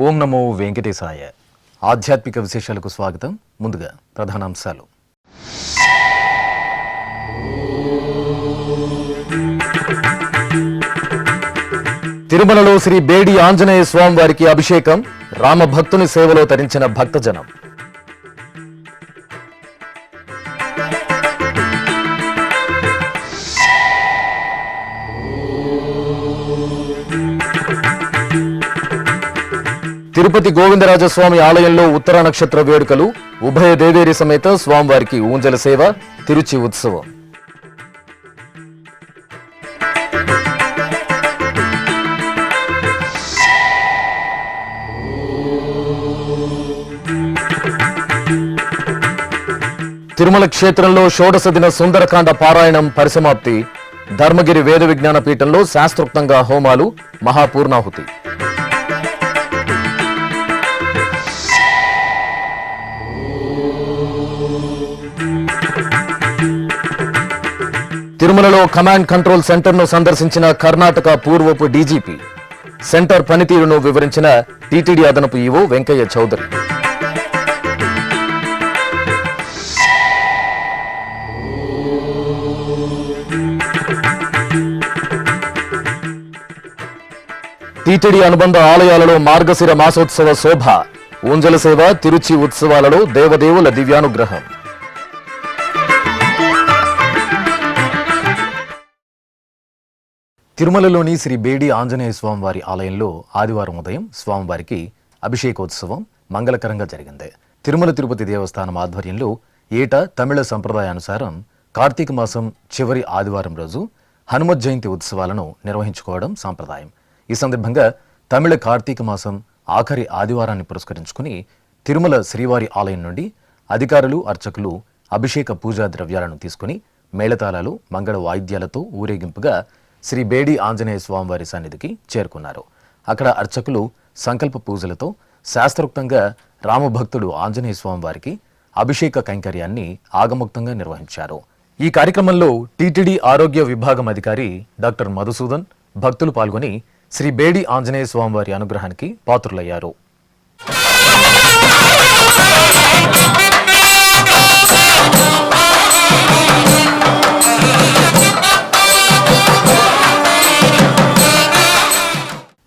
ఓం నమో వెంకటేశాయ. ఆధ్యాత్మిక విశేషాలకు స్వాగతం. ముందుగా ప్రధానాంశాలు. తిరుమలలో శ్రీ బేడి ఆంజనేయ స్వామి వారికి అభిషేకం, రామభక్తుని సేవలో తరించిన భక్తజనం. తిరుపతి గోవిందరాజస్వామి ఆలయంలో ఉత్తర నక్షత్ర వేడుకలు, ఉభయ దేవేరి సమేత స్వామివారికి ఊంజల సేవ, తిరుచి ఉత్సవం. తిరుమల క్షేత్రంలో షోడశ దిన సుందరకాండ పారాయణం పరిసమాప్తి. ధర్మగిరి వేద విజ్ఞాన పీఠంలో శాస్త్రోక్తంగా హోమాలు, మహాపూర్ణాహుతి. తిరుమలలో కమాండ్ కంట్రోల్ సెంటర్ను సందర్శించిన కర్ణాటక పూర్వపు డీజీపీ. సెంటర్ పనితీరును వివరించిన టీటీడీ అదనపు ఈవో వెంకయ్య చౌదరి. టీటీడీ అనుబంధ ఆలయాలలో మార్గశిర మాసోత్సవ శోభ, ఊంజల సేవ, తిరుచి ఉత్సవాలలో దేవదేవుల దివ్యానుగ్రహం. తిరుమలలోని శ్రీ బేడి ఆంజనేయ స్వామివారి ఆలయంలో ఆదివారం ఉదయం స్వామివారికి అభిషేకోత్సవం మంగళకరంగా జరిగింది. తిరుమల తిరుపతి దేవస్థానం ఆధ్వర్యంలో ఏటా తమిళ సంప్రదాయానుసారం కార్తీక మాసం చివరి ఆదివారం రోజు హనుమత్ జయంతి ఉత్సవాలను నిర్వహించుకోవడం సాంప్రదాయం. ఈ సందర్భంగా తమిళ కార్తీక మాసం ఆఖరి ఆదివారాన్ని పురస్కరించుకుని తిరుమల శ్రీవారి ఆలయం నుండి అధికారులు, అర్చకులు అభిషేక పూజా ద్రవ్యాలను తీసుకుని మేళతాళాలు, మంగళ వాయిద్యాలతో ఊరేగింపుగా శ్రీ బేడి ఆంజనేయ స్వామివారి సన్నిధికి చేరుకున్నారు. అక్కడ అర్చకులు సంకల్ప పూజలతో శాస్త్రోక్తంగా రామభక్తుడు ఆంజనేయ స్వామివారికి అభిషేక కైంకర్యాన్ని ఆగమోక్తంగా నిర్వహించారు. ఈ కార్యక్రమంలో టీటీడీ ఆరోగ్య విభాగం అధికారి డాక్టర్ మధుసూదన్, భక్తులు పాల్గొని శ్రీ బేడి ఆంజనేయ స్వామివారి అనుగ్రహానికి పాత్రులయ్యారు.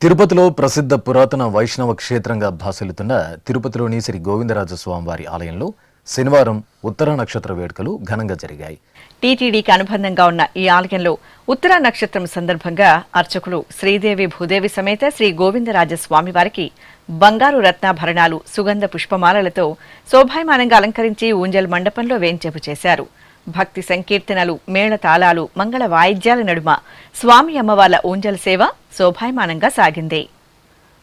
తిరుపతిలో ప్రసిద్ధ పురాతన వైష్ణవ క్షేత్రంగా భాసిల్లుతున్న తిరుపతిలోని శ్రీ గోవిందరాజస్వామివారి ఆలయంలో శనివారం ఉత్తర నక్షత్ర వేడుకలు ఘనంగా జరిగాయి. టీటీడీకి అనుబంధంగా ఉన్న ఈ ఆలయంలో ఉత్తర నక్షత్రం సందర్భంగా అర్చకులు శ్రీదేవి భూదేవి సమేత శ్రీ గోవిందరాజస్వామి వారికి బంగారు రత్నాభరణాలు, సుగంధ పుష్పమాలలతో శోభాయమానంగా అలంకరించి ఊంజల్ మండపంలో వేంచేపు చేశారు. భక్తి సంకీర్తనలు, మేళతాళాలు, మంగళ వాయిద్యాల నడుమ స్వామి అమ్మవార్ల ఊంజల సేవ శోభాయమానంగా సాగింది.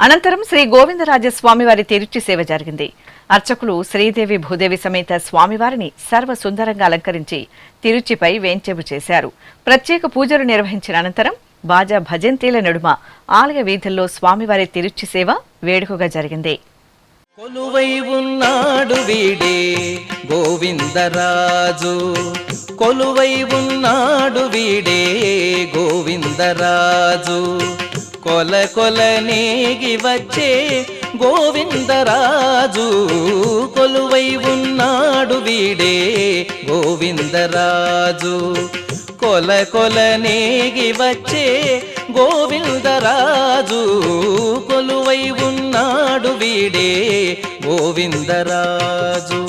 అనంతరం శ్రీ గోవిందరాజస్వామివారి తిరుచి సేవ జరిగింది. అర్చకులు శ్రీదేవి భూదేవి సమేత స్వామివారిని సర్వసుందరంగా అలంకరించి తిరుచిపై వేంచేపు చేశారు. ప్రత్యేక పూజలు నిర్వహించిన అనంతరం బాజా భజంతీల నడుమ ఆలయ వీధుల్లో స్వామివారి తిరుచి సేవ వేడుకగా జరిగింది. కొలువై ఉన్నాడు వీడే గోవిందరాజు, కొలువై ఉన్నాడు వీడే గోవిందరాజు, కొల కొల నేగి వచ్చే గోవిందరాజు, కొలువై ఉన్నాడు వీడే గోవిందరాజు, కొల కొల నేగి వచ్చే గోవిందరాజు, కొలువై ఉన్నాడు వీడే గోవిందరాజు.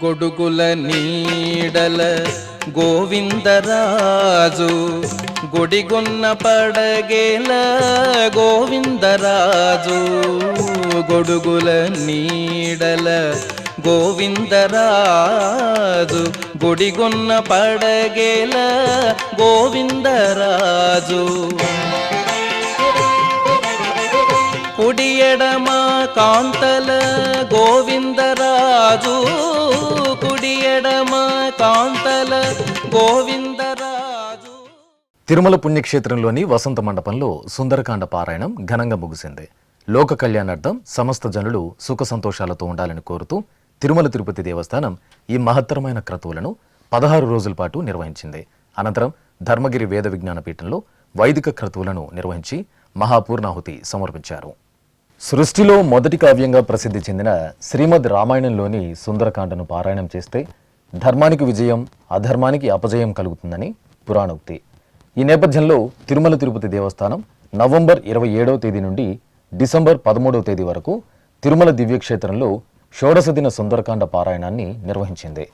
గొడుగుల నీడల గోవిందరాజు గుడిగున్న పడగేల గోవిందరాజు గొడుగుల నీడల గోవిందరాజు గుడిగున్న పడగేల గోవిందరాజు కుడి ఎడమ కాంతల గోవిందరాజు కుడి ఎడమ కాంతల గోవిందరాజు. తిరుమల పుణ్యక్షేత్రంలోని వసంత మండపంలో సుందరకాండ పారాయణం ఘనంగా ముగిసింది. లోక కళ్యాణార్థం సమస్త జనులు సుఖ సంతోషాలతో ఉండాలని కోరుతూ తిరుమల తిరుపతి దేవస్థానం ఈ మహత్తరమైన క్రతువులను 16 రోజుల పాటు నిర్వహించింది. అనంతరం ధర్మగిరి వేద విజ్ఞాన పీఠంలో వైదిక క్రతువులను నిర్వహించి మహాపూర్ణాహుతి సమర్పించారు. సృష్టిలో మొదటి కావ్యంగా ప్రసిద్ధి చెందిన శ్రీమద్ రామాయణంలోని సుందరకాండను పారాయణం చేస్తే ధర్మానికి విజయం, అధర్మానికి అపజయం కలుగుతుందని పురాణోక్తి. ఈ నేపథ్యంలో తిరుమల తిరుపతి దేవస్థానం నవంబర్ 27వ తేదీ నుండి డిసెంబర్ 13వ తేదీ వరకు తిరుమల దివ్యక్షేత్రంలో షోడశ దిన సుందరకాండ పారాయణాన్ని నిర్వహించింది.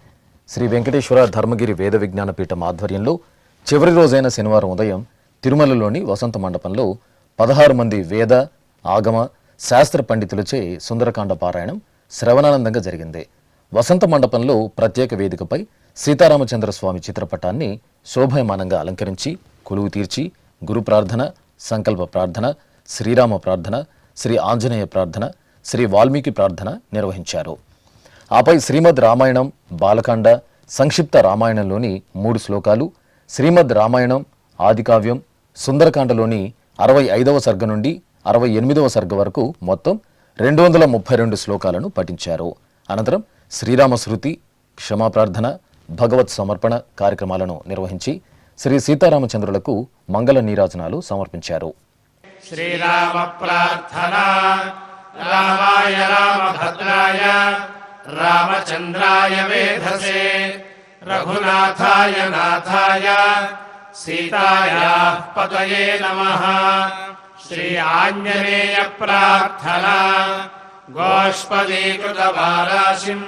శ్రీ వెంకటేశ్వర ధర్మగిరి వేద విజ్ఞాన పీఠం ఆధ్వర్యంలో చివరి రోజైన శనివారం ఉదయం తిరుమలలోని వసంత మండపంలో 16 మంది వేద, ఆగమ, శాస్త్ర పండితులచే సుందరకాండ పారాయణం శ్రవణానందంగా జరిగింది. వసంత మండపంలో ప్రత్యేక వేదికపై సీతారామచంద్ర స్వామి చిత్రపటాన్ని శోభాయమానంగా అలంకరించి కొలువు తీర్చి గురు ప్రార్థన, సంకల్ప ప్రార్థన, శ్రీరామ ప్రార్థన, శ్రీ ఆంజనేయ ప్రార్థన, శ్రీ వాల్మీకి ప్రార్థన నిర్వహించారు. ఆపై శ్రీమద్ రామాయణం, బాలకాండ, సంక్షిప్త రామాయణంలోని 3 శ్లోకాలు, శ్రీమద్ రామాయణం ఆదికావ్యం, సుందరకాండలోని 65వ సర్గ నుండి 68వ సర్గ వరకు మొత్తం 232 శ్లోకాలను పఠించారు. అనంతరం శ్రీరామ శృతి, క్షమా ప్రార్థన, భగవత్ సమర్పణ కార్యక్రమాలను నిర్వహించి శ్రీ సీతారామచంద్రులకు మంగళ నీరాజనాలు సమర్పించారు. శ్రీరామ ప్రార్థన. రామాయ రామభద్రాయ రామచంద్రాయ వేధసే రఘునాథాయ నాథాయ సీతాయాః పతయే నమః. శ్రీ ఆంజనేయ ప్రార్థన. గోష్పదీకృత వారాశిం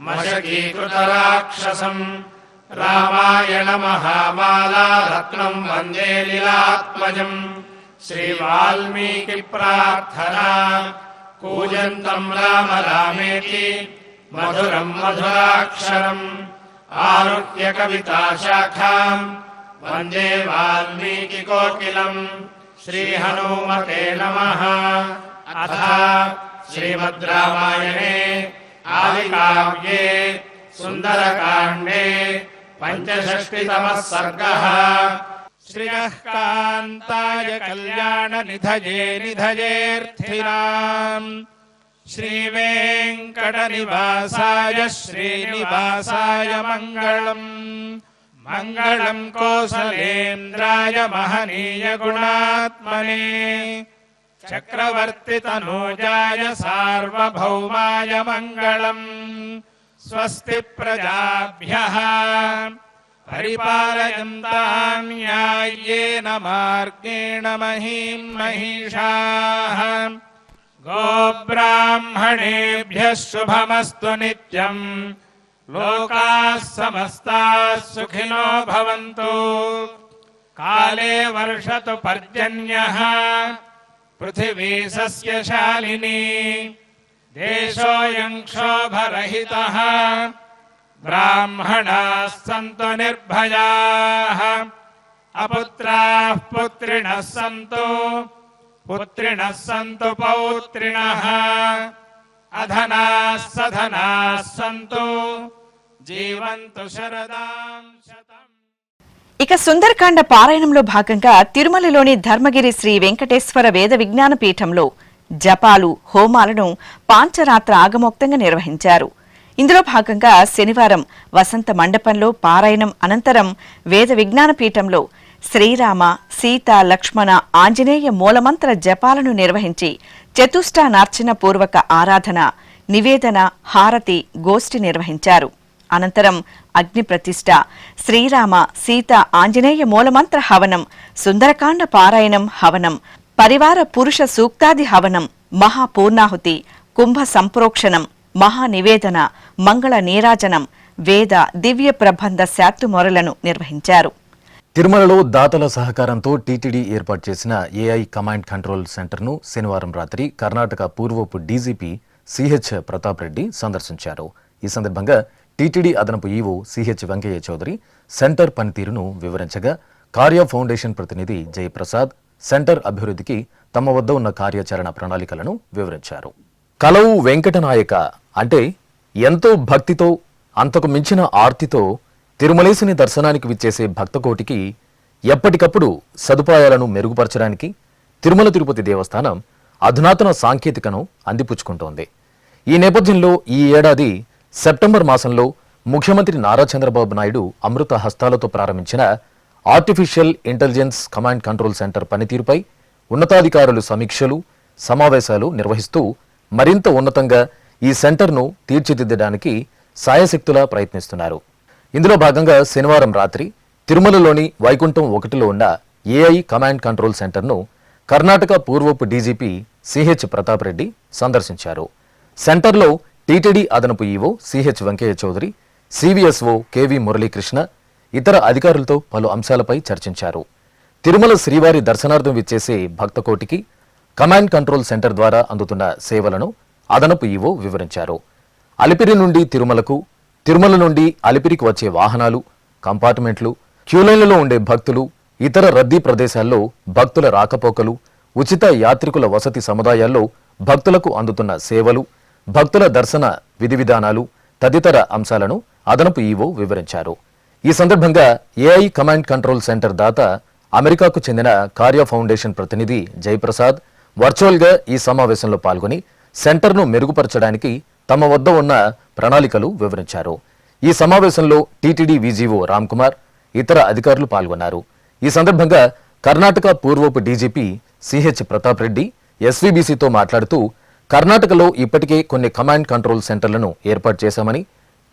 మశకీకృత రాక్షసం రామాయణ మహామాలా రత్నం వందే లీలాత్మజం. శ్రీ వాల్మీకి ప్రార్థన. కూజంతం రామ రామేతి మధురం మధురాక్షరం ఆరుహ్య కవితా శాఖాం వందే వాల్మీకి కోకిలం. శ్రీ హనుమతే నమః. అథ శ్రీమద్ రామాయణే ఆదికావ్యే సుందరకాండే పంచషష్టితమః సర్గః. శ్రియః కాంతాయ కళ్యాణ నిధయే నిధయేర్థినాం శ్రీవేంకట నివాసాయ శ్రీనివాసాయ మంగళం. మంగళం కోసలేంద్రాయ మహనీయ గుణాత్మనే చక్రవర్తి తనూజాయ సార్వభౌమాయ మంగళం. స్వస్తి ప్రజాభ్యః పరిపాలయంతాం న్యాయ్యేన మార్గేణ మహీం మహిషాః. గోబ్రాహ్మణేభ్యః శుభమస్తు నిత్యం. లోకాః సమస్తాః సుఖినో భవంతు. కాలే వర్షతు పర్జన్యః పృథివీ సస్యశాలినీ. దేశోऽयं క్షోభరహితః. బ్రాహ్మణాः సంతు నిర్భయాः. అపుత్రాः పుత్రిణः సంతు. పుత్రిణः సంతు పౌత్రిణः. అధనాः సధనాः సంతు. జీవంతు శరదాం శతం. ఇక సుందరకాండ పారాయణంలో భాగంగా తిరుమలలోని ధర్మగిరి శ్రీ వెంకటేశ్వర వేద విజ్ఞాన పీఠంలో జపాలు, హోమాలను పాంచరాత్ర ఆగమోక్తంగా నిర్వహించారు. ఇందులో భాగంగా శనివారం వసంత మండపంలో పారాయణం అనంతరం వేద విజ్ఞాన పీఠంలో శ్రీరామ, సీత, లక్ష్మణ, ఆంజనేయ మూలమంత్ర జపాలను నిర్వహించి చతుష్టానార్చన పూర్వక ఆరాధన, నివేదన, హారతి, గోష్ఠి నిర్వహించారు. అనంతరం అగ్ని ప్రతిష్ఠ, శ్రీరామ, సీత, ఆంజనేయ మూలమంత్ర హవనం, సుందరకాండ పారాయణం హవనం, పరివార పురుష సూక్తాది హవనం, మహాపూర్ణాహుతి, కుంభ సంప్రోక్షణం, మహానివేదన, మంగళ నీరాజనం, వేద దివ్య ప్రబంధ శాత్తుమొరలను నిర్వహించారు. తిరుమలలో దాతల సహకారంతో టీటీడీ ఏర్పాటు చేసిన ఏఐ కమాండ్ కంట్రోల్ సెంటర్ను శనివారం రాత్రి కర్ణాటక పూర్వపు డీజీపీ సిహెచ్ ప్రతాప్ రెడ్డి సందర్శించారు. ఈ సందర్భంగా టీటీడీ అదనపు EO CH Venkaiah Chowdary centre పనితీరును వివరించగా, కార్య ఫౌండేషన్ ప్రతినిధి జయప్రసాద్ సెంటర్ అభివృద్ధికి తమ వద్ద ఉన్న కార్యాచరణ ప్రణాళికలను వివరించారు. కలవు వెంకటనాయక అంటే ఎంతో భక్తితో, అంతకు మించిన ఆర్తితో తిరుమలేశుని దర్శనానికి విచ్చేసే భక్తకోటికి ఎప్పటికప్పుడు సదుపాయాలను మెరుగుపరచడానికి తిరుమల తిరుపతి దేవస్థానం అధునాతన సాంకేతికను అందిపుచ్చుకుంటోంది. ఈ నేపథ్యంలో ఈ ఏడాది సెప్టెంబర్ మాసంలో ముఖ్యమంత్రి నారా చంద్రబాబు నాయుడు అమృత హస్తాలతో ప్రారంభించిన artificial intelligence command control centre పనితీరుపై ఉన్నతాధికారులు సమీక్షలు, సమావేశాలు నిర్వహిస్తూ మరింత ఉన్నతంగా ఈ సెంటర్ను తీర్చిదిద్దడానికి సాయశక్తులా ప్రయత్నిస్తున్నారు. ఇందులో భాగంగా శనివారం రాత్రి తిరుమలలోని వైకుంఠం 1లో ఉన్న ఏఐ కమాండ్ కంట్రోల్ సెంటర్ను కర్ణాటక పూర్వపు డీజీపీ సిహెచ్ ప్రతాప్ రెడ్డి సందర్శించారు. సెంటర్లో టీటీడీ అదనపు EO CH Venkaiah Chowdary, CVSO KV Muralikrishna ఇతర అధికారులతో పలు అంశాలపై చర్చించారు. తిరుమల శ్రీవారి దర్శనార్థం విచ్చేసే భక్తకోటికి కమాండ్ కంట్రోల్ సెంటర్ ద్వారా అందుతున్న సేవలను అదనపు ఈవో వివరించారు. అలిపిరి నుండి తిరుమలకు, తిరుమల నుండి అలిపిరికి వచ్చే వాహనాలు, కంపార్ట్మెంట్లు, క్యూలైన్లలో ఉండే భక్తులు, ఇతర రద్దీ ప్రదేశాల్లో భక్తుల రాకపోకలు, ఉచిత యాత్రికుల వసతి సముదాయాల్లో భక్తులకు అందుతున్న సేవలు, భక్తుల దర్శన విధి విధానాలు తదితర అంశాలను అదనపు ఈవో వివరించారు. ఈ సందర్భంగా ఏఐ కమాండ్ కంట్రోల్ సెంటర్ దాత అమెరికాకు చెందిన కార్య ఫౌండేషన్ ప్రతినిధి జయప్రసాద్ వర్చువల్గా ఈ సమావేశంలో పాల్గొని సెంటర్ను మెరుగుపరచడానికి తమ వద్ద ఉన్న ప్రణాళికలు వివరించారు. ఈ సమావేశంలో టీటీడీ వీజీఓ రామ్ కుమార్, ఇతర అధికారులు పాల్గొన్నారు. ఈ సందర్భంగా కర్ణాటక పూర్వపు డీజీపీ సిహెచ్ ప్రతాప్ రెడ్డి ఎస్వీబీసీతో మాట్లాడుతూ, కర్ణాటకలో ఇప్పటికే కొన్ని కమాండ్ కంట్రోల్ సెంటర్లను ఏర్పాటు చేశామని,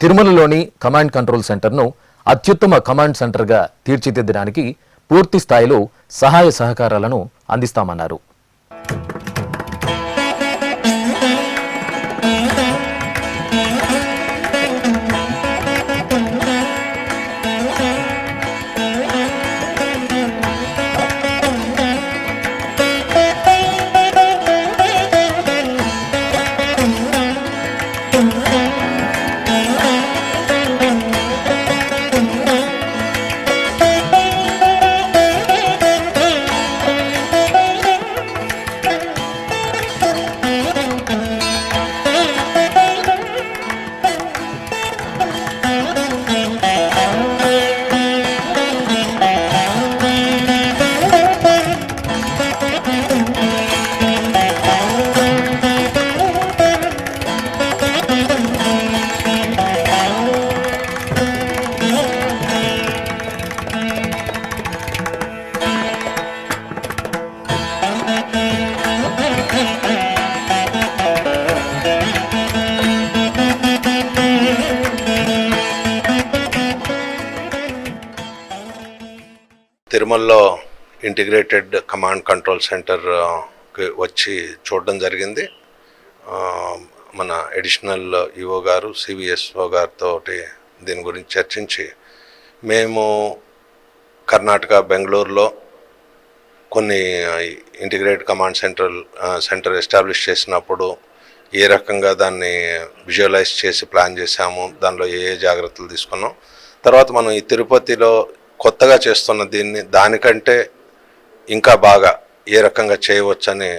తిరుమలలోని కమాండ్ కంట్రోల్ సెంటర్ను అత్యుత్తమ కమాండ్ సెంటర్గా తీర్చిదిద్దడానికి పూర్తి స్థాయిలో సహాయ సహకారాలను అందిస్తామన్నారు. తిరుమలలో ఇంటిగ్రేటెడ్ కమాండ్ కంట్రోల్ సెంటర్కి వచ్చి చూడడం జరిగింది. మన అడిషనల్ ఈఓ గారు, సివిఎస్ఓ గారితో దీని గురించి చర్చించి, మేము కర్ణాటక బెంగళూరులో కొన్ని ఇంటిగ్రేటెడ్ కమాండ్ సెంటర్ ఎస్టాబ్లిష్ చేసినప్పుడు ఏ రకంగా దాన్ని విజువలైజ్ చేసి ప్లాన్ చేశాము, దానిలో ఏ జాగ్రత్తలు తీసుకున్నాం. తర్వాత మనం ఈ తిరుపతిలో కొత్తగా చేస్తున్న దానికంటే ఇంకా బాగా ఏ రకంగా చేయవచ్చని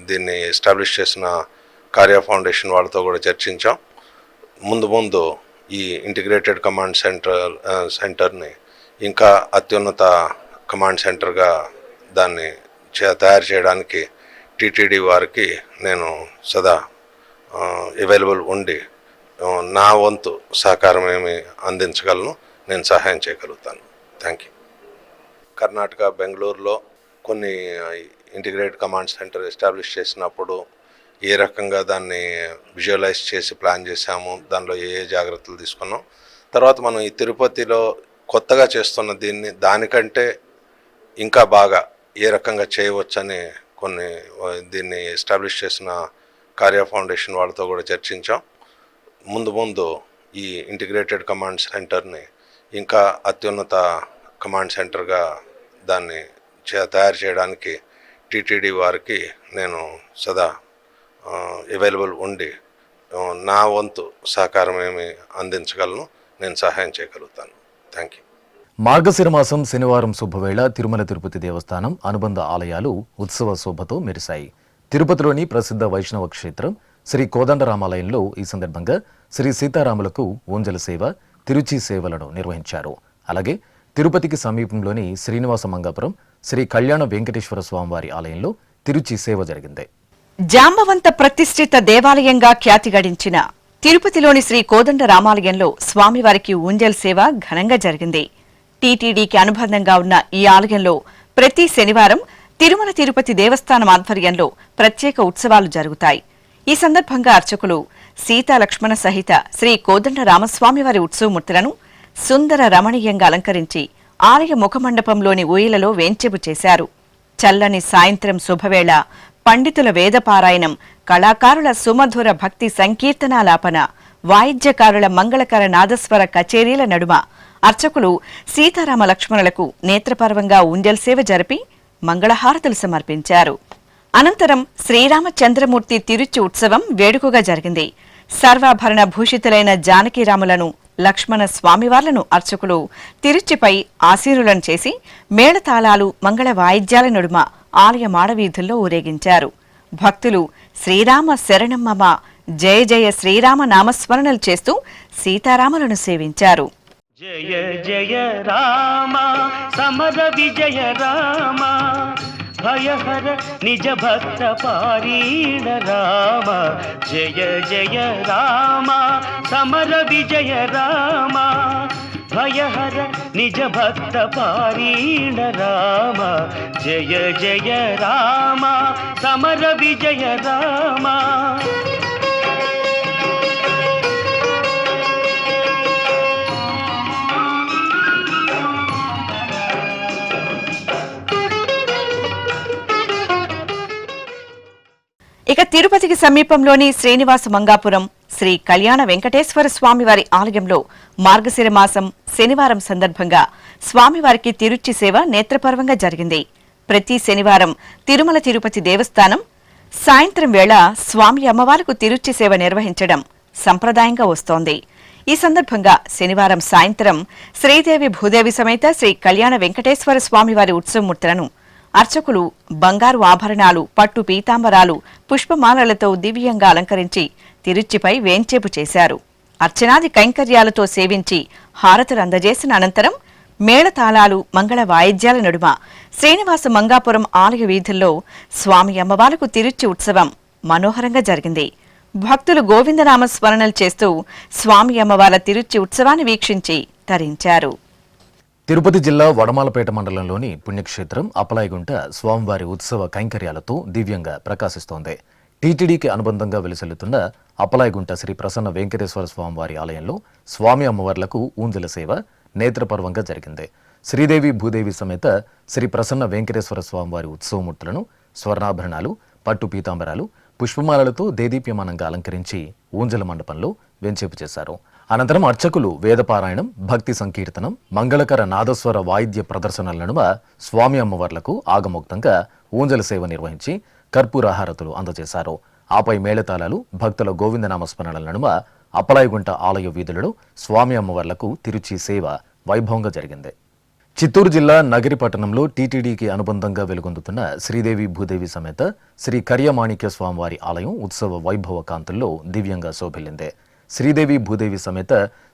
దీన్ని ఎస్టాబ్లిష్ చేసిన కార్య ఫౌండేషన్ వాళ్ళతో కూడా చర్చించాం. ముందు ఈ ఇంటిగ్రేటెడ్ కమాండ్ సెంటర్ని ఇంకా అత్యున్నత కమాండ్ సెంటర్గా దాన్ని తయారు చేయడానికి టీటీడీ వారికి నేను సదా అవైలబుల్ ఉండి నా వంతు సహకారం ఏమి అందించగలను, నేను సహాయం చేయగలుగుతాను. Thank you. కర్ణాటక బెంగళూరులో కొన్ని ఇంటిగ్రేటెడ్ కమాండ్ సెంటర్ ఎస్టాబ్లిష్ చేసినప్పుడు ఏ రకంగా దాన్ని విజువలైజ్ చేసి ప్లాన్ చేశాము, దానిలో ఏ జాగ్రత్తలు తీసుకున్నాం. తర్వాత మనం ఈ తిరుపతిలో కొత్తగా చేస్తున్న దానికంటే ఇంకా బాగా ఏ రకంగా చేయవచ్చని దీన్ని ఎస్టాబ్లిష్ చేసిన కార్య ఫౌండేషన్ వాళ్ళతో కూడా చర్చించాం. ముందు ఈ ఇంటిగ్రేటెడ్ కమాండ్ సెంటర్ని ఇంకా అత్యున్నత కమాండ్ సెంటర్గా దాన్ని తయారు చేయడానికి టీటీడీ వారికి నేను సదా అవైలబుల్ ఉండి నా వంతు సహకారం ఏమి అందించగలను, నేను సహాయం చేయగలుగుతాను. Thank you. మార్గశిర మాసం శనివారం శుభవేళ తిరుమల తిరుపతి దేవస్థానం అనుబంధ ఆలయాలు ఉత్సవ శోభతో మెరిశాయి. తిరుపతిలోని ప్రసిద్ధ వైష్ణవ క్షేత్రం శ్రీ కోదండరామాలయంలో ఈ సందర్భంగా శ్రీ సీతారాములకు ఊంజల సేవ, తిరుచి సేవలను నిర్వహించారు. అలాగే తిరుపతికి సమీపంలోని శ్రీనివాస మంగాపురం శ్రీ కళ్యాణ వెంకటేశ్వర స్వామివారి ఆలయంలో తిరుచి సేవ జరిగింది. జాంబవంత ప్రతిష్ఠిత దేవాలయంగా ఖ్యాతి గడించిన తిరుపతిలోని శ్రీ కోదండ రామాలయంలో స్వామివారికి ఊంజల్ సేవ ఘనంగా జరిగింది. టీటీడీకి అనుబంధంగా ఉన్న ఈ ఆలయంలో ప్రతి శనివారం తిరుమల తిరుపతి దేవస్థానం ఆధ్వర్యంలో ప్రత్యేక ఉత్సవాలు జరుగుతాయి. ఈ సందర్భంగా అర్చకులు సీతా లక్ష్మణ సహిత శ్రీ కోదండ రామస్వామివారి ఉత్సవమూర్తులను సుందర రమణీయంగా అలంకరించి ఆలయ ముఖమండపంలోని ఊయలలో వేంచెపు చేశారు. చల్లని సాయంత్రం శుభవేళ పండితుల వేదపారాయణం, కళాకారుల సుమధుర భక్తి సంకీర్తనాలాపన, వాయిద్యకారుల మంగళకర నాదస్వర కచేరీల నడుమ అర్చకులు సీతారామ లక్ష్మణులకు నేత్రపర్వంగా ఊంజల్ సేవ జరిపి మంగళహారతులు సమర్పించారు. అనంతరం శ్రీరామచంద్రమూర్తి తిరుచి ఉత్సవం వేడుకగా జరిగింది. సర్వాభరణ భూషితులైన జానకీరాములను, లక్ష్మణ స్వామివార్లను అర్చకులు తిరుచిపై ఆసీనులను చేసి మేళతాళాలు, మంగళ వాయిద్యాల నడుమ ఆలయ మాడవీధుల్లో ఊరేగించారు. భక్తులు శ్రీరామ శరణమ్మమ, జయ జయ శ్రీరామ నామస్మరణలు చేస్తూ సీతారాములను సేవించారు. జయ జయ రామ సమర విజయ రామ, భయహర నిజ భక్త పారీణ రామ. జయ జయ రామ సమర విజయ రామ, భయహర నిజ భక్త పారీణ రామ. జయ జయ రామ సమర విజయ రామ. ఇక తిరుపతికి సమీపంలోని శ్రీనివాస మంగాపురం శ్రీ కళ్యాణ వెంకటేశ్వర స్వామివారి ఆలయంలో మార్గశిర మాసం శనివారం సందర్భంగా స్వామివారికి తిరుచి సేవ నేత్రపర్వంగా జరిగింది. ప్రతి శనివారం తిరుమల తిరుపతి దేవస్థానం సాయంత్రం వేళ స్వామి అమ్మవారికి తిరుచి సేవ నిర్వహించడం సంప్రదాయంగా వస్తోంది. ఈ సందర్భంగా శనివారం సాయంత్రం శ్రీదేవి భూదేవి సమేత శ్రీ కళ్యాణ వెంకటేశ్వర స్వామివారి ఉత్సవమూర్తులను అర్చకులు బంగారు ఆభరణాలు, పట్టు పీతాంబరాలు, పుష్పమాలలతో దివ్యంగా అలంకరించి తిరుచిపై వేంచేపు చేశారు. అర్చనాది కైంకర్యాలతో సేవించి హారతులు అందజేసిన అనంతరం మేళతాళాలు, మంగళ వాయిద్యాల నడుమ శ్రీనివాస మంగాపురం ఆలయ వీధుల్లో స్వామి అమ్మవార్లకు తిరుచి ఉత్సవం మనోహరంగా జరిగింది. భక్తులు గోవిందనామ స్మరణలు చేస్తూ స్వామి అమ్మవార్ల తిరుచి ఉత్సవాన్ని వీక్షించి తరించారు. తిరుపతి జిల్లా వడమాలపేట మండలంలోని పుణ్యక్షేత్రం అప్పలాయగుంట స్వామివారి ఉత్సవ కైంకర్యాలతో దివ్యంగా ప్రకాశిస్తోంది. టీటీడీకి అనుబంధంగా వెలుసెల్లుతున్న అప్పలాయగుంట శ్రీ ప్రసన్న వెంకటేశ్వర స్వామివారి ఆలయంలో స్వామి అమ్మవార్లకు ఊంజల సేవ నేత్రపర్వంగా జరిగింది. శ్రీదేవి భూదేవి సమేత శ్రీ ప్రసన్న వెంకటేశ్వర స్వామివారి ఉత్సవమూర్తులను స్వర్ణాభరణాలు, పట్టు పీతాంబరాలు, పుష్పమాలలతో దేదీప్యమానంగా అలంకరించి ఊంజల మండపంలో వెంచేపు చేశారు. అనంతరం అర్చకులు వేదపారాయణం, భక్తి సంకీర్తనం, మంగళకర నాదస్వర వాయిద్య ప్రదర్శనల నడుమ స్వామి అమ్మవార్లకు ఆగమోక్తంగా ఊంజల సేవ నిర్వహించి కర్పూరహారతులు అందజేశారు. ఆపై మేళతాళాలు, భక్తుల గోవిందనామస్మరణల నడుమ అప్పలాయగుంట ఆలయ వీధులలో స్వామి అమ్మవార్లకు తిరుచి సేవ వైభవంగా జరిగింది. చిత్తూరు జిల్లా నగరి పట్టణంలో టీటీడీకి అనుబంధంగా వెలుగొందుతున్న శ్రీదేవి భూదేవి సమేత శ్రీ కర్యమాణిక్య స్వామివారి ఆలయం ఉత్సవ వైభవ కాంతుల్లో దివ్యంగా శోభిల్లింది. శ్రీదేవి భూదేవి సమేత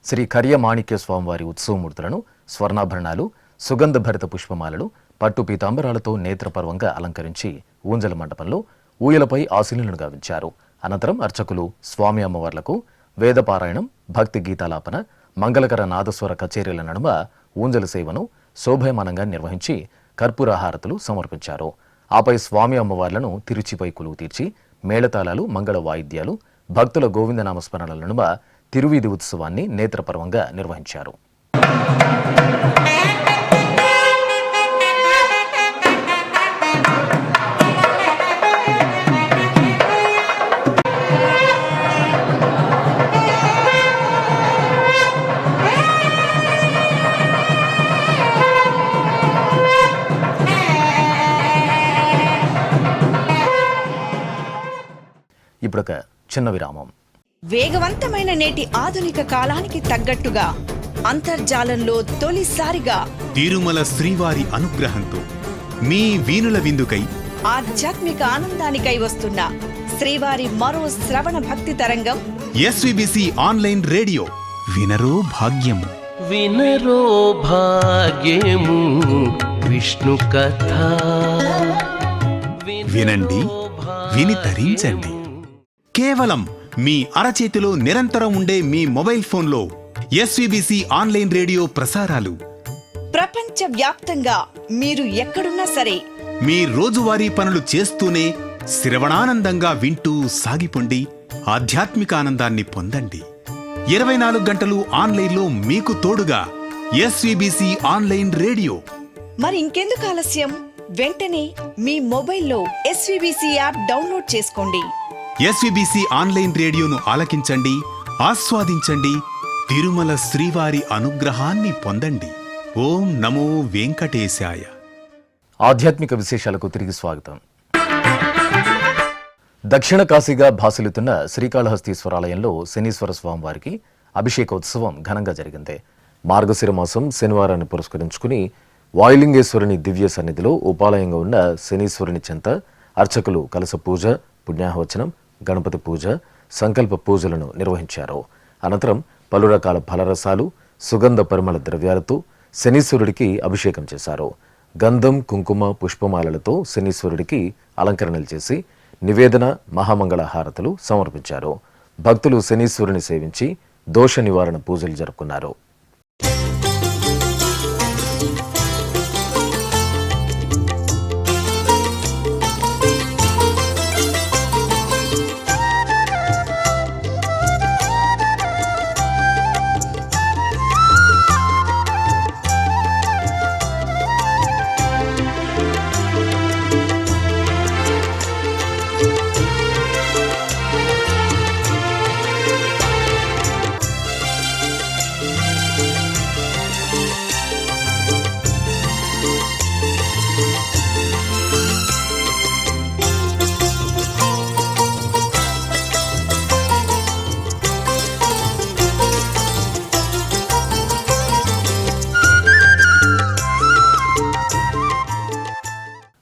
శ్రీ కర్యమాణిక్య స్వామివారి ఉత్సవమూర్తులను స్వర్ణాభరణాలు, సుగంధభరిత పుష్పమాలలు, పట్టు పీతాంబరాలతో నేత్రపర్వంగా అలంకరించి ఊంజల మండపంలో ఊయలపై ఆశీనులను గావించారు. అనంతరం అర్చకులు స్వామి అమ్మవార్లకు వేదపారాయణం, భక్తి గీతాలాపన, మంగళకర నాదస్వర కచేరీల నడుమ ఊంజల సేవను శోభయమానంగా నిర్వహించి కర్పూరహారతులు సమర్పించారు. ఆపై స్వామి అమ్మవార్లను తిరుచిపై కొలువు తీర్చి మేళతాళాలు, మంగళ వాయిద్యాలు, భక్తుల గోవిందనామస్మరణల నడుమ తిరువీధి ఉత్సవాన్ని నేత్రపర్వంగా నిర్వహించారు. ఇప్పుడొక చిన్న విరామం. వేగవంతమైన నేటి ఆధునిక కాలానికి తగ్గట్టుగా అంతర్జాలంలో తొలిసారిగా తిరుమల శ్రీవారి అనుగ్రహంతో మీ వీణుల విందుకై ఆధ్యాత్మిక ఆనందానికై వస్తున్న శ్రీవారి మరో శ్రవణ భక్తి తరంగం ఎస్విబిసి ఆన్లైన్ రేడియో. వినరో భాగ్యము. వినరో భాగ్యము విష్ణు కథ. వినండి, విని తరించండి. కేవలం మీ అరచేతిలో నిరంతరం ఉండే మీ మొబైల్ ఫోన్లో ఎస్విబిసి ఆన్లైన్ రేడియో ప్రసారాలు ప్రపంచ వ్యాప్తంగా మీరు ఎక్కడున్నా సరే మీ రోజువారీ పనులు చేస్తూనే శ్రవణానందంగా వింటూ సాగిపోండి, ఆధ్యాత్మిక ఆనందాన్ని పొందండి. 24 గంటలు ఆన్లైన్లో మీకు తోడుగా ఎస్విబిసి ఆన్లైన్ రేడియో. మరి ఇంకెందుకు ఆలస్యం? వెంటనే మీ మొబైల్లో ఎస్విబిసి యాప్ డౌన్లోడ్ చేసుకోండి. ఎస్విబిసి ఆన్లైన్ రేడియోను ఆలకించండి, ఆస్వాదించండి, తిరుమల శ్రీవారి అనుగ్రహాన్ని పొందండి. ఓం నమో వెంకటేశాయ. ఆధ్యాత్మిక విశేషాలకు తిరిగి స్వాగతం. దక్షిణ కాశీగా భాసిల్లుతున్న శ్రీకాళహస్తీశ్వరాలయంలో శనీశ్వర స్వామివారికి అభిషేకోత్సవం ఘనంగా జరిగింది. మార్గశిర మాసం శనివారాన్ని పురస్కరించుకుని వాయులింగేశ్వరుని దివ్య సన్నిధిలో ఉపాలయంగా ఉన్న శనీశ్వరుని చెంత అర్చకులు కలశ పూజ, పుణ్యాహవచనం, గణపతి పూజ, సంకల్ప పూజలను నిర్వహించారు. అనంతరం పలు రకాల ఫలరసాలు, సుగంధ పరిమళ ద్రవ్యాలతో శనీశ్వరుడికి అభిషేకం చేశారు. గంధం, కుంకుమ, పుష్పమాలలతో శనీశ్వరుడికి అలంకరణలు చేసి నివేదన, మహామంగళ హారతులు సమర్పించారు. భక్తులు శనీశ్వరుని సేవించి దోష నివారణ పూజలు జరుపుకున్నారు.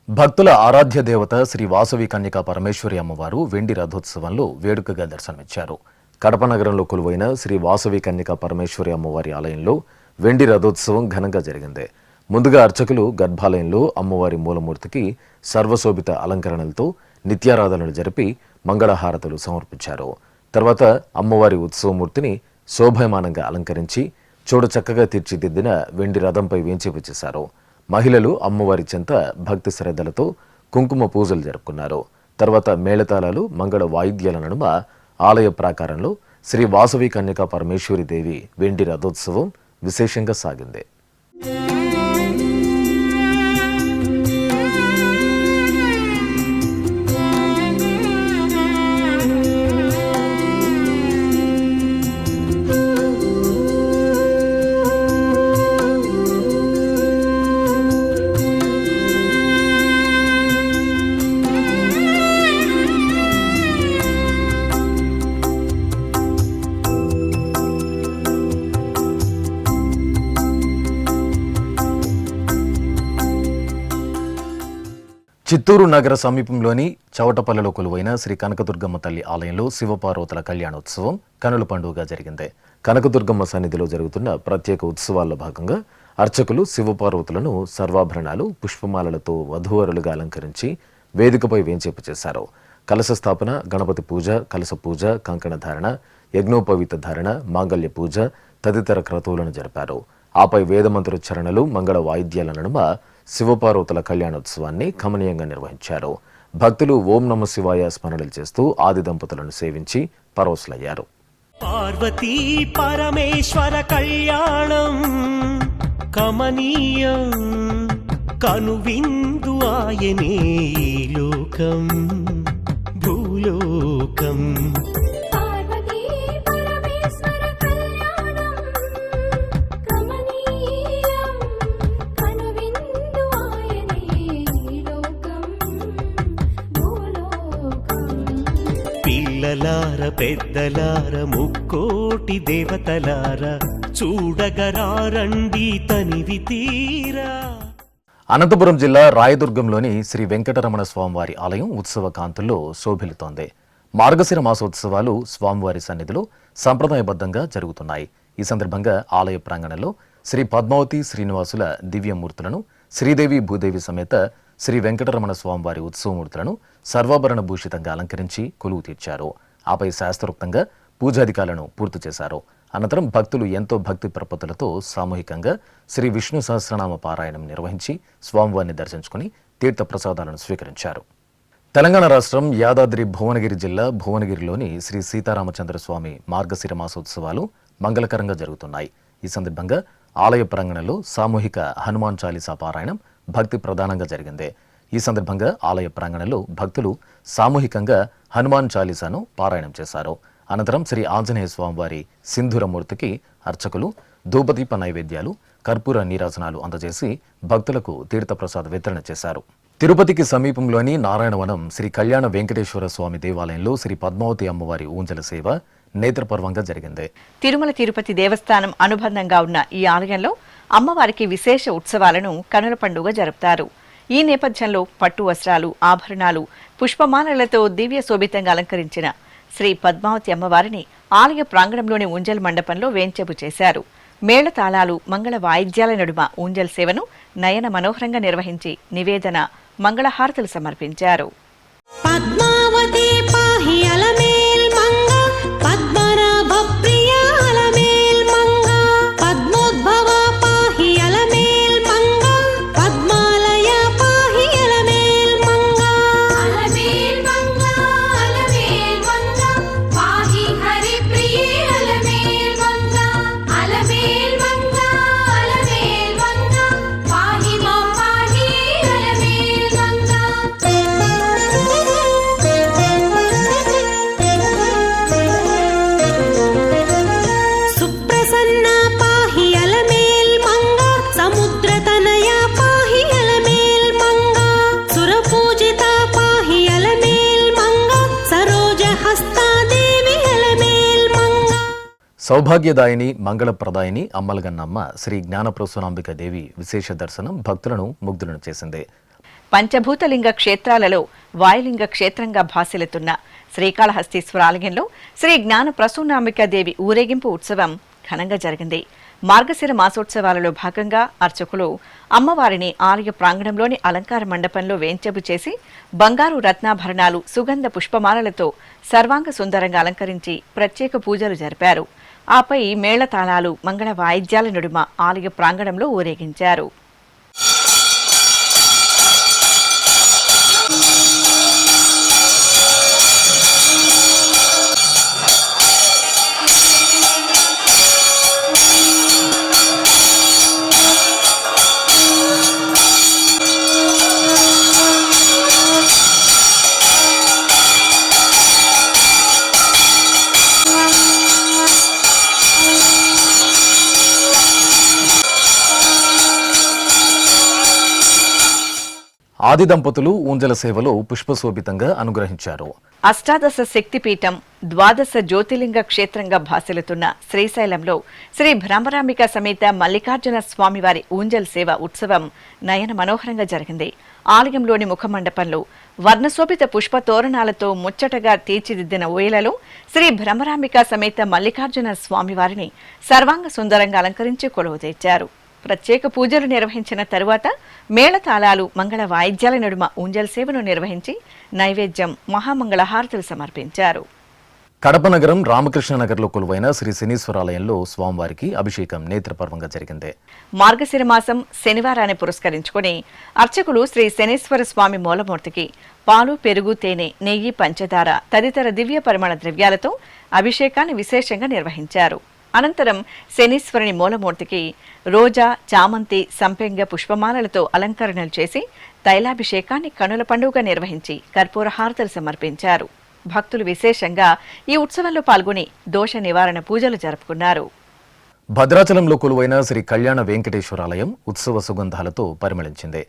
భక్తుల ఆరాధ్య దేవత శ్రీ వాసవి కన్యకా పరమేశ్వరి అమ్మవారు వెండి రథోత్సవంలో వేడుకగా దర్శనమిచ్చారు. కడప నగరంలో కొలువైన శ్రీ వాసవి కన్యకా పరమేశ్వరి అమ్మవారి ఆలయంలో వెండి రథోత్సవం ఘనంగా జరిగింది. ముందుగా అర్చకులు గర్భాలయంలో అమ్మవారి మూలమూర్తికి సర్వశోభిత అలంకరణలతో నిత్యారాధనలు జరిపి మంగళహారతులు సమర్పించారు. తర్వాత అమ్మవారి ఉత్సవమూర్తిని శోభయమానంగా అలంకరించి చూడచక్కగా తీర్చిదిద్దిన వెండి రథంపై వేంచేపు. మహిళలు అమ్మవారి చెంత భక్తి శ్రద్ధలతో కుంకుమ పూజలు జరుపుకున్నారు. తర్వాత మేళతాళాలు, మంగళ వాయిద్యాల నడుమ ఆలయ ప్రాకారంలో శ్రీ వాసవి కన్యకా పరమేశ్వరి దేవి వెండి రథోత్సవం విశేషంగా సాగింది. చిత్తూరు నగర సమీపంలోని చవటపల్లిలో కొలువైన శ్రీ కనకదుర్గమ్మ తల్లి ఆలయంలో శివపార్వతుల కళ్యాణోత్సవం కనుల పండుగగా జరిగింది. కనకదుర్గమ్మ సన్నిధిలో జరుగుతున్న ప్రత్యేక ఉత్సవాల్లో భాగంగా అర్చకులు శివపార్వతులను సర్వాభరణాలు, పుష్పమాలలతో వధూవరులుగా అలంకరించి వేదికపై వేంచేపు చేశారు. కలశ స్థాపన, గణపతి పూజ, కలశ పూజ, కంకణ ధారణ, యజ్ఞోపవీత ధారణ, మాంగళ్య పూజ తదితర క్రతువులను జరిపారు. ఆపై వేదమంత్రోచ్చరణలు, మంగళ వాయిద్యాల నడుమ శివపార్వతుల కళ్యాణోత్సవాన్ని కమనీయంగా నిర్వహించారు. భక్తులు ఓం నమ శివాయ స్మరణలు చేస్తూ ఆది దంపతులను సేవించి పరవశులయ్యారు. పార్వతీ పరమేశ్వర కళ్యాణం కమనీయం, కనువిందు ఆయనే లోకం భూలోకం. చిన్నలార పెద్దలార ముక్కోటి దేవతలార చూడగరారండి తనివి తీరా. అనంతపురం జిల్లా రాయదుర్గంలోని శ్రీ వెంకటరమణ స్వామివారి ఆలయం ఉత్సవ కాంతుల్లో శోభిల్లుతోంది. మార్గశిర మాసోత్సవాలు స్వామివారి సన్నిధిలో సంప్రదాయబద్ధంగా జరుగుతున్నాయి. ఈ సందర్భంగా ఆలయ ప్రాంగణంలో శ్రీ పద్మావతి శ్రీనివాసుల దివ్యమూర్తులను, శ్రీదేవి భూదేవి సమేత శ్రీ వెంకటరమణ స్వామివారి ఉత్సవమూర్తులను సర్వాభరణ భూషితంగా అలంకరించి కొలువు తీర్చారు. ఆపై శాస్త్రోక్తంగా పూజాధికాలను పూర్తి చేశారు. అనంతరం భక్తులు ఎంతో భక్తి ప్రపత్తులతో సామూహికంగా శ్రీ విష్ణు సహస్రనామ పారాయణం నిర్వహించి స్వామివారిని దర్శించుకుని తీర్థప్రసాదాలను స్వీకరించారు. తెలంగాణ రాష్ట్రం యాదాద్రి భువనగిరి జిల్లా భువనగిరిలోని శ్రీ సీతారామచంద్ర స్వామి మార్గశిర మాసోత్సవాలు మంగళకరంగా జరుగుతున్నాయి. ఈ సందర్భంగా ఆలయ ప్రాంగణంలో సామూహిక హనుమాన్ చాలీసా పారాయణం భక్తి ప్రధానంగా జరిగింది. ఈ సందర్భంగా ఆలయ ప్రాంగణంలో భక్తులు సామూహికంగా హనుమాన్ చాలీసాను పారాయణం చేశారు. అనంతరం శ్రీ ఆంజనేయ స్వామివారి సింధూరమూర్తికి అర్చకులు ధూపదీప నైవేద్యాలు, కర్పూర నీరాజనాలు అందజేసి భక్తులకు తీర్థప్రసాద వితరణ చేశారు. తిరుపతికి సమీపంలోని నారాయణవనం శ్రీ కళ్యాణ వెంకటేశ్వర స్వామి దేవాలయంలో శ్రీ పద్మావతి అమ్మవారి ఊంజల సేవ నేత్రపర్వంగా జరిగింది. తిరుమల తిరుపతి దేవస్థానం అనుబంధంగా ఉన్న ఈ ఆలయంలో అమ్మవారికి విశేష ఉత్సవాలను కనుల పండుగ జరుపుతారు. ఈ నేపథ్యంలో పట్టు వస్త్రాలు, ఆభరణాలు, పుష్పమాలలతో దివ్య శోభితంగా అలంకరించిన శ్రీ పద్మావతి అమ్మవారిని ఆలయ ప్రాంగణంలోని ఊంజల్ మండపంలో వేంచేపు చేశారు. మేళతాళాలు, మంగళ వాయిద్యాల నడుమ ఊంజల్ సేవను నయన మనోహరంగా నిర్వహించి నివేదన, మంగళహారతులు సమర్పించారు. పద్మావతి పాహి అలమేల్ మంగ, పద్మనాభ ప్రియ అలమేల్ మంగ, పద్మోద్భవ పాహి అలమేల్ మంగ, పద్మాలయ పాహి అలమేల్ మంగ. అలమేల్ మంగ, అలమేల్ మంగ, పాహి హరి ప్రియ అలమేల్ మంగ, అలమేల్ మంగ, అలమేల్ మంగ, పాహి మా పాహి అలమేల్ మంగ. సుప్రసన్న పాహి అలమేల్ మంగ, సముద్రతనయ పాహి అలమేల్ మంగ, సురపూజిత పాహి అలమేల్ మంగ, సరోజహస్తాదేవి అలమేల్ మంగ. సౌభాగ్యదాయిని, మంగళప్రదాయిని అమ్మలగన్నమ్మ శ్రీ జ్ఞానప్రసూనాంబిక దేవి విశేష దర్శనం భక్తులను ముగ్ధులను చేసింది. పంచభూతలింగ క్షేత్రాలలో వాయులింగ క్షేత్రంగా భాసిల్లుతున్న శ్రీకాళహస్తీశ్వర ఆలయంలో శ్రీ జ్ఞాన ప్రసూనాంబికా దేవి ఊరేగింపు ఉత్సవం ఘనంగా జరిగింది. మార్గశిర మాసోత్సవాలలో భాగంగా అర్చకులు అమ్మవారిని ఆలయ ప్రాంగణంలోని అలంకార మండపంలో వేంచెపు చేసి బంగారు రత్నాభరణాలు, సుగంధ పుష్పమాలలతో సర్వాంగ సుందరంగా అలంకరించి ప్రత్యేక పూజలు జరిపారు. ఆపై మేళతాళాలు, మంగళ వాయిద్యాల నడుమ ఆలయ ప్రాంగణంలో ఊరేగించారు. ఆది దంపతులు ఊంజల సేవలో పుష్పశోభితంగా అనుగ్రహించారు. అష్టాదశ శక్తిపీఠం, ద్వాదశ జ్యోతిర్లింగ క్షేత్రంగా భాసిల్లుతున్న శ్రీశైలంలో శ్రీ భ్రమరాంబిక సమేత మల్లికార్జున స్వామివారి ఊంజల్ సేవ ఉత్సవం నయన మనోహరంగా జరిగింది. ఆలయంలోని ముఖమండపంలో వర్ణశోభిత పుష్ప తోరణాలతో ముచ్చటగా తీర్చిదిద్దిన ఊయలలో శ్రీ భ్రమరాంబిక సమేత మల్లికార్జున స్వామివారిని సర్వాంగ సుందరంగా అలంకరించి కొలువు తెచ్చారు. ప్రత్యేక పూజలు నిర్వహించిన తరువాత మేళతాళాలు, మంగళ వాయిద్యాల నడుమ ఊంజల్ సేవను నిర్వహించి నైవేద్యం, మహామంగళహారతులు సమర్పించారు. కడప నగరం రామకృష్ణ నగర్లో కొలువైన శ్రీ శనీశ్వరాలయంలో స్వామివారికి అభిషేకం నేత్రపర్వంగా జరిగింది. మార్గశిర మాసం శనివారాన్ని పురస్కరించుకుని అర్చకులు శ్రీ శనీశ్వర స్వామి మూలమూర్తికి పాలు, పెరుగు, తేనె, నెయ్యి, పంచదార తదితర దివ్య పరిమళ ద్రవ్యాలతో అభిషేకాన్ని విశేషంగా నిర్వహించారు. అనంతరం శనీశ్వరుని మూలమూర్తికి రోజా, చామంతి, సంపెంగ పుష్పమాలలతో అలంకరణలు చేసి తైలాభిషేకాన్ని కనుల పండుగ నిర్వహించి కర్పూర హారతులు సమర్పించారు. భక్తులు విశేషంగా ఈ ఉత్సవంలో పాల్గొని దోష నివారణ పూజలు జరుపుకున్నారు. భద్రాచలంలో కొలువైన శ్రీ కళ్యాణ వెంకటేశ్వరాలయం ఉత్సవ సుగంధాలతో పరిమళించింది.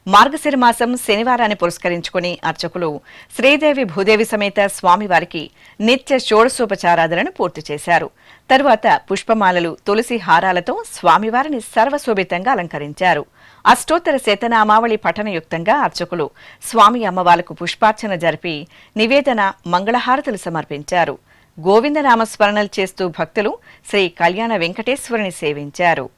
మార్గశిర మాసం శనివారాన్ని పురస్కరించుకుని అర్చకులు శ్రీదేవి భూదేవి సమేత స్వామివారికి నిత్య షోడశోపచారాధనను పూర్తి చేశారు. తరువాత పుష్పమాలలు, తులసి హారాలతో స్వామివారిని సర్వశోభితంగా అలంకరించారు. అష్టోత్తర శతనామావళి పఠనయుక్తంగా అర్చకులు స్వామి అమ్మవార్లకు పుష్పార్చన జరిపి నివేదన, మంగళహారతులు సమర్పించారు. గోవిందనామస్మరణలు చేస్తూ భక్తులు శ్రీ కళ్యాణ వెంకటేశ్వరుని సేవించారు.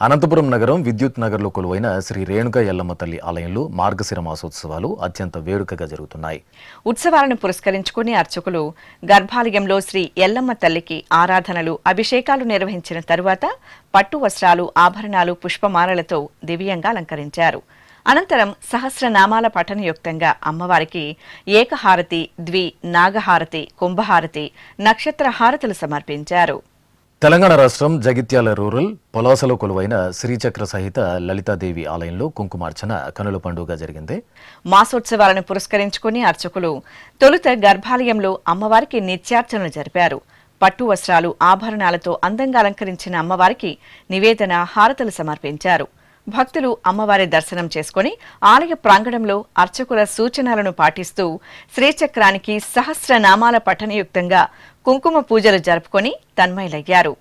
అనంతపురం నగరం విద్యుత్ నగర్లో కొలువైన శ్రీ రేణుక ఎల్లమ్మ తల్లి ఆలయంలో మార్గశిర మాసోత్సవాలు అత్యంత వేడుకగా జరుగుతున్నాయి. ఉత్సవాలను పురస్కరించుకుని అర్చకులు గర్భాలయంలో శ్రీ ఎల్లమ్మ తల్లికి ఆరాధనలు, అభిషేకాలు నిర్వహించిన తరువాత పట్టు వస్త్రాలు, ఆభరణాలు, పుష్పమాలలతో దివ్యంగా అలంకరించారు. అనంతరం సహస్రనామాల పఠనయుక్తంగా అమ్మవారికి ఏకహారతి, నాగహారతి, కుంభహారతి, నక్షత్ర హారతులు సమర్పించారు. తెలంగాణ రాష్ట్రం జగిత్యాల రూరల్ పొలాసలో కొలువైన శ్రీచక్ర సహిత లలితాదేవి ఆలయంలో కుంకుమార్చన కనుల పండుగ జరిగింది. మాసోత్సవాలను పురస్కరించుకుని అర్చకులు తొలుత గర్భాలయంలో అమ్మవారికి నిత్యార్చనలు జరిపారు. పట్టు వస్త్రాలు, ఆభరణాలతో అందంగా అలంకరించిన అమ్మవారికి నివేదన, హారతులు సమర్పించారు. భక్తులు అమ్మవారి దర్శనం చేసుకుని ఆలయ ప్రాంగణంలో అర్చకుల సూచనలను పాటిస్తూ శ్రీచక్రానికి సహస్రనామాల పఠనయుక్తంగా కుంకుమ పూజలు జరుపుకొని తన్మయులయ్యారు.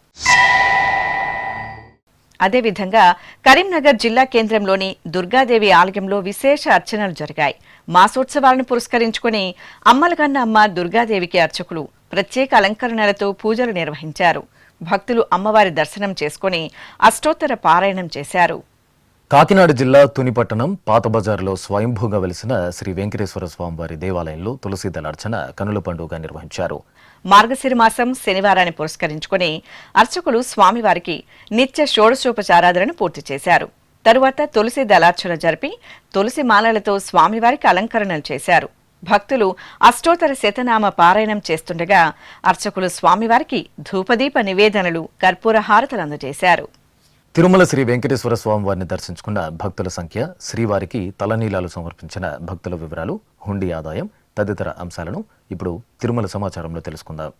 అదేవిధంగా కరీంనగర్ జిల్లా కేంద్రంలోని దుర్గాదేవి ఆలయంలో విశేష అర్చనలు జరిగాయి. మాసోత్సవాలను పురస్కరించుకుని అమ్మలగన్న అమ్మ దుర్గాదేవికి అర్చకులు ప్రత్యేక అలంకరణలతో పూజలు నిర్వహించారు. భక్తులు అమ్మవారి దర్శనం చేసుకుని అష్టోత్తర పారాయణం చేశారు. కాకినాడ జిల్లా తునిపట్టణం పాత బజార్లో స్వయంభూగా వెలిసిన శ్రీ వెంకటేశ్వర స్వామివారి దేవాలయంలో తులసి దళార్చన కనుల పండుగ నిర్వహించారు. మార్గశిర మాసం శనివారాన్ని పురస్కరించుకుని అర్చకులు స్వామివారికి నిత్య షోడశోపచారాధనను పూర్తి చేశారు. తరువాత తులసి దళార్చన జరిపి తులసి మాలలతో స్వామివారికి అలంకరణలు చేశారు. భక్తులు అష్టోత్తర శతనామ పారాయణం చేస్తుండగా అర్చకులు స్వామివారికి ధూపదీప నివేదనలు, కర్పూర హారతులు అందజేశారు. తిరుమల శ్రీ వెంకటేశ్వర స్వామివారిని దర్శించుకున్న భక్తుల సంఖ్య, శ్రీవారికి తలనీలాలు సమర్పించిన భక్తుల వివరాలు, హుండీ ఆదాయం తదితర అంశాలను ఇప్పుడు తిరుమల సమాచారంలో తెలుసుకుందాం.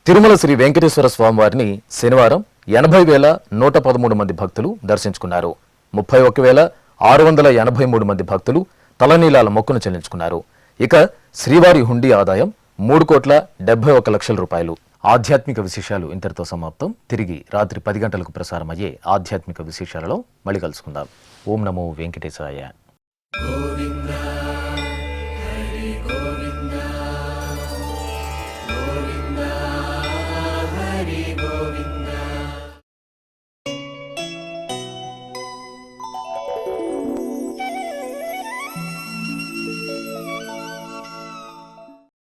తిరుమల శ్రీ వెంకటేశ్వర స్వామివారిని శనివారం 80,113 మంది భక్తులు దర్శించుకున్నారు. 31,683 మంది భక్తులు తలనీలాల మొక్కును చెల్లించుకున్నారు. ఇక శ్రీవారి హుండీ ఆదాయం 3,71,00,000 రూపాయలు. ఆధ్యాత్మిక విశేషాలు ఇంతటితో సమాప్తం. తిరిగి రాత్రి 10 గంటలకు ప్రసారమయ్యే ఆధ్యాత్మిక విశేషాలలో మళ్ళీ కలుసుకుందాం. ఓం నమో వెంకటేశాయ.